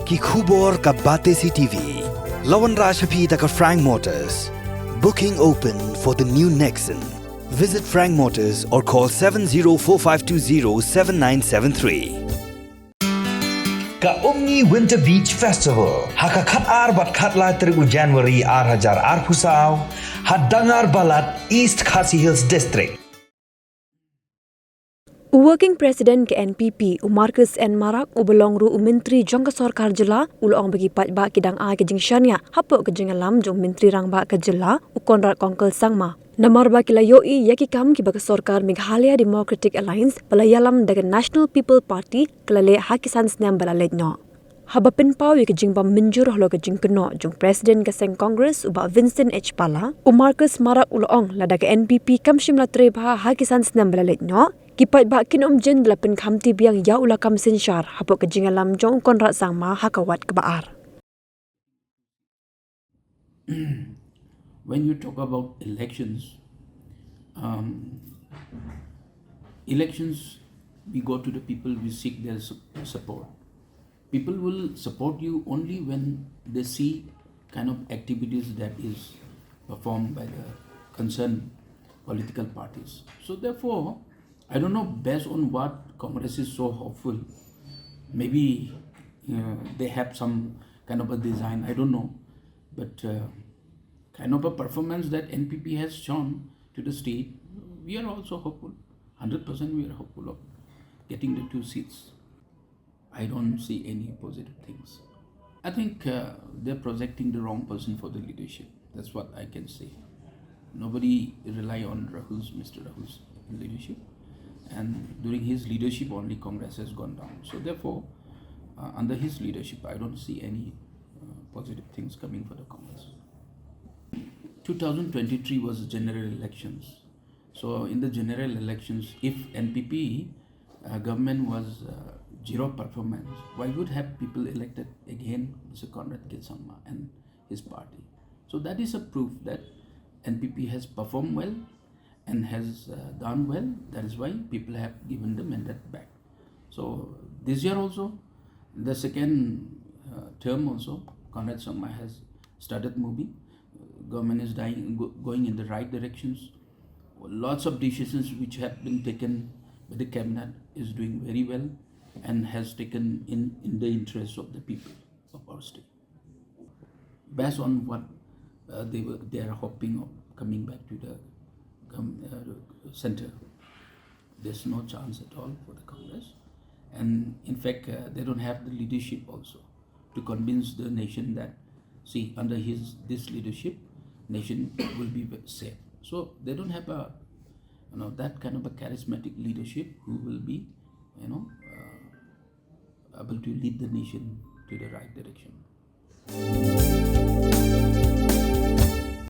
ki khubor ka bate si TV. Lawan Rashaphi taka Frank Motors. Booking open for the new Nexon. Visit Frank Motors or call 7045207973. Ka Omni Winter Beach Festival. Haka khat ar bat khat la terigu January ar hajar ar pusau. Hadangar balat East Khasi Hills District. Working President ke NPP Marcus N Marak ubelong ru Menteri Jangka Sarkar Jela ulong bagi patba kidang a ke Jingshania hapuk ke Jingïalam jong Menteri Rangba ke Jela ukonrat kongkel sangma. Namar ba kila yoi yaki kam ki bagi Sarkar Meghalaya Democratic Alliance balayalam dengan National People Party kelale hakisan snam balalednya. Habapin pau ke Jingba menjur halo ke Jingkeno jong Presiden ke Seng Congress uba Vincent H Pala Marcus Marak ulong lada ke NPP kam shimla treba hakisan snam balalednya. Kipat bakin jen delapan kamti biang ya ula kam sensyar hapuk ke Jingïalam jong konrat sangma hakawat ke baar. When you talk about elections, we go to the people, we seek their support. People will support you only when they see kind of activities that is performed by the concerned political parties. So therefore, I don't know based on what Congress is so hopeful. Maybe they have some kind of a design, I don't know. But kind of a performance that NPP has shown to the state, we are also hopeful. 100% we are hopeful of getting the 2 seats. I don't see any positive things. I think they're projecting the wrong person for the leadership. That's what I can say. Nobody rely on Mr. Rahul's leadership. And during his leadership only Congress has gone down. So therefore, under his leadership, I don't see any positive things coming for the Congress. 2023 was general elections. So in the general elections, if NPP government was zero performance, why would have people elected again Mr. Conrad Kilsamma and his party? So that is a proof that NPP has performed well and has done well. That is why people have given the mandate back. So this year also, the second term also, Conrad Sangma has started moving. Government is going in the right directions. Lots of decisions which have been taken by the cabinet is doing very well and has taken in the interest of the people of our state. Based on what they are hoping of coming back to the center, there's no chance at all for the Congress. And in fact, they don't have the leadership also to convince the nation that, see, under this leadership, nation will be safe. So they don't have that kind of a charismatic leadership who will be, able to lead the nation to the right direction.